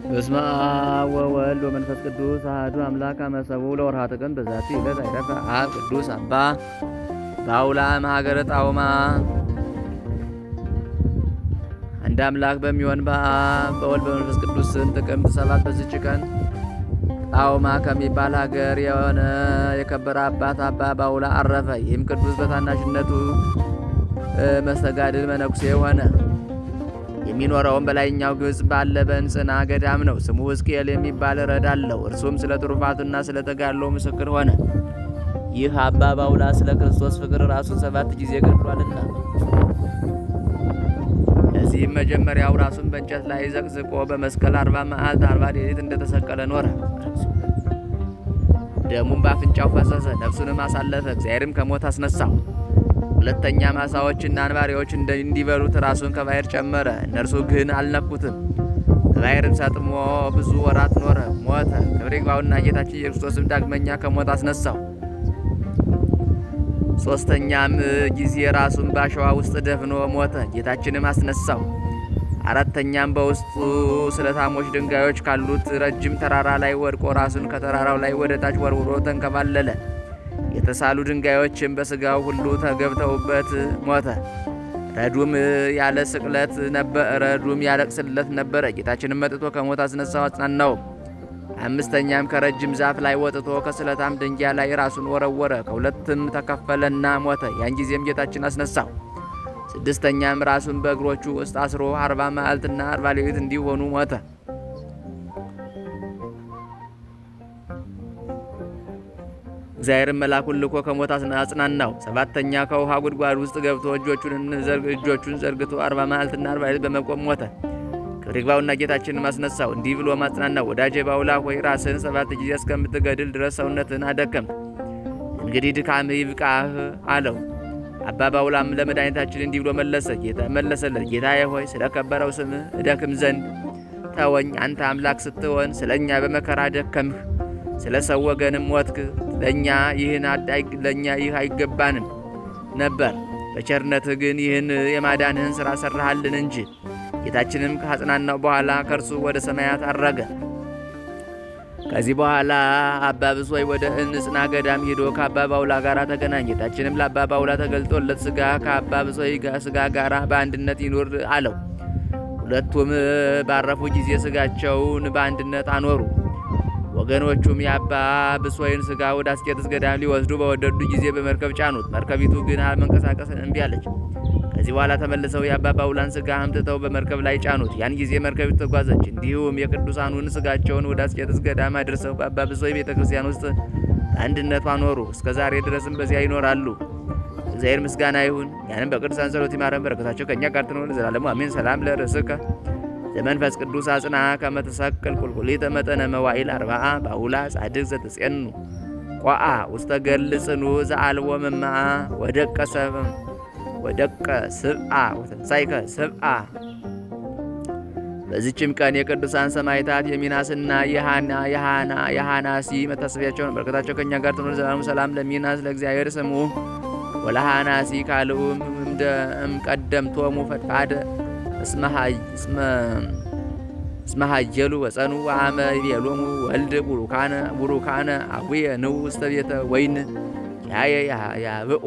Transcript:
በስመ አብ ወወልድ ወመንፈስ ቅዱስ አሐዱ አምላክ አመሰቡ ለወርኃ ጥቅምት በዛቲ ዕለት አይረፈ አብ ቅዱስ አባ ባውላ ሀገረ ጣውማ። አንድ አምላክ በሚሆን በአብ በወልድ በመንፈስ ቅዱስ ስም ጥቅምት 7 በዚች ቀን ጣውማ ከሚባል ሀገር የሆነ የከበረ አባት አባ ባውላ አረፈ። ይህም ቅዱስ በታናሽነቱ መስተጋድል መነኩሴ ሆነ። የሚኖረውም በላይኛው ግብጽ ባለ በእንጽና ገዳም ነው። ስሙ ሕዝቅኤል የሚባል ረድ አለው። እርሱም ስለ ትሩፋቱና ስለ ተጋድሎ ምስክር ሆነ። ይህ አባ ባውላ ስለ ክርስቶስ ፍቅር ራሱን 7 ጊዜ ገድሏልና፣ ለዚህም መጀመሪያው ራሱን በእንጨት ላይ ዘቅዝቆ በመስቀል 40 መዓልት 40 ሌሊት እንደተሰቀለ ኖረ። ደሙም በአፍንጫው ፈሰሰ። ነፍሱንም አሳለፈ። እግዚአብሔርም ከሞት አስነሳው። ሁለተኛ ዓሣዎችና አንባሪዎች እንዲበሉት ራሱን ከባሕር ጨመረ። እነርሱ ግን አልነኩትም። ከባሕርም ሰጥሞ ብዙ ወራት ኖረ፣ ሞተ። ክብር ይግባውና ጌታችን ኢየሱስ ክርስቶስም ዳግመኛ ከሞት አስነሳው። ሦስተኛም ጊዜ ራሱን በአሸዋ ውስጥ ደፍኖ ሞተ። ጌታችንም አስነሳው። አራተኛም በውስጡ ስለታሞች ድንጋዮች ካሉት ረጅም ተራራ ላይ ወድቆ ራሱን ከተራራው ላይ ወደ ታች ወርውሮ ተንከባለለ። የተሳሉ ድንጋዮችም በሥጋው ሁሉ ተገብተውበት ሞተ። ረዱም ያለቅስለት ነበረ። ጌታችንም መጥቶ ከሞት አስነሳው፣ አጽናናው። አምስተኛም ከረጅም ዛፍ ላይ ወጥቶ ከስለታም ድንጋይ ላይ ራሱን ወረወረ። ከሁለትም ተከፈለና ሞተ። ያን ጊዜም ጌታችን አስነሳው። ስድስተኛም ራሱን በእግሮቹ ውስጥ አስሮ 40 መዓልትና 40 ሌሊት እንዲሆኑ ሞተ። እግዚአብሔርም መልአኩን ልኮ ከሞት አጽናናው። ሰባተኛ ከውሃ ጉድጓድ ውስጥ ገብቶ እጆቹን ዘርግቶ 40 መዓልትና 40 ሌሊት በመቆም ሞተ። ክብር ይግባውና ጌታችንን አስነሳው። እንዲህ ብሎ ማጽናናው። ወዳጄ ባውላ ሆይ ራስህን 7 ጊዜ እስከምትገድል ድረስ ሰውነትን አደከም፣ እንግዲህ ድካምህ ይብቃህ አለው። አባ ባውላም ለመድኃኒታችን እንዲህ ብሎ መለሰለት። ጌታዬ ሆይ ስለ ከበረው ስምህ እደክም ዘንድ ተወኝ። አንተ አምላክ ስትሆን ስለ እኛ በመከራ ደከምህ፣ ስለ ሰው ወገንም ሞትክ። ለእኛ ይህ አይገባንም ነበር። በቸርነትህ ግን ይህን የማዳንህን ሥራ ሠራሃልን እንጂ። ጌታችንም ከአጽናናው በኋላ ከእርሱ ወደ ሰማያት አረገ። ከዚህ በኋላ አባ ብሶይ ወደ እንጽና ገዳም ሄዶ ከአባ ባውላ ጋር ተገናኘ። ጌታችንም ለአባ ባውላ ተገልጦለት ሥጋ ከአባ ብሶይ ሥጋ ጋር በአንድነት ይኑር አለው። ሁለቱም ባረፉ ጊዜ ሥጋቸውን በአንድነት አኖሩ። ወገኖቹም የአባ ብሶይን ሥጋ ወደ አስቄጥስ ገዳም ሊወስዱ በወደዱ ጊዜ በመርከብ ጫኑት። መርከቢቱ ግን መንቀሳቀስን እምቢ አለች። ከዚህ በኋላ ተመልሰው የአባ ባውላን ሥጋ አምጥተው በመርከብ ላይ ጫኑት። ያን ጊዜ መርከቢቱ ተጓዘች። እንዲሁም የቅዱሳኑን ሥጋቸውን ወደ አስቄጥስ ገዳም አድርሰው በአባ ብሶይ ቤተ ክርስቲያን ውስጥ አንድነቱ አኖሩ። እስከ ዛሬ ድረስም በዚያ ይኖራሉ። እግዚአብሔር ምስጋና ይሁን። ያንም በቅዱሳን ጸሎት ይማረን፣ በረከታቸው ከእኛ ጋር ትኖር ለዘላለሙ አሜን። ሰላም ለርእስከ ዘመንፈስ ቅዱስ አጽና ከመተሰቅል ቁልቁሊተ መጠነ መዋዕል 40 ባውላ ጻድቅ ዘተጼኑ ቋአ ውስተ ገል ጽኑ ዘአልቦ መማአ ወደቀ ስብአ ወተንሳይከ ስብአ። በዚችም ቀን የቅዱሳን ሰማዕታት የሚናስና የሃናሲ መታሰቢያቸውን በረከታቸው ከእኛ ጋር ትኖር ዘላለሙ። ሰላም ለሚናስ ለእግዚአብሔር ስሙ ወለሃናሲ ካልኡም እምቀደምቶሙ ፈድፋደ እስመሃጀሉ ወጸኑ ወአመ ይቤሎሙ ወልድ ቡሩካነ አቡየ ንዑ ውስተ ቤተ ወይን ያየ ያብኡ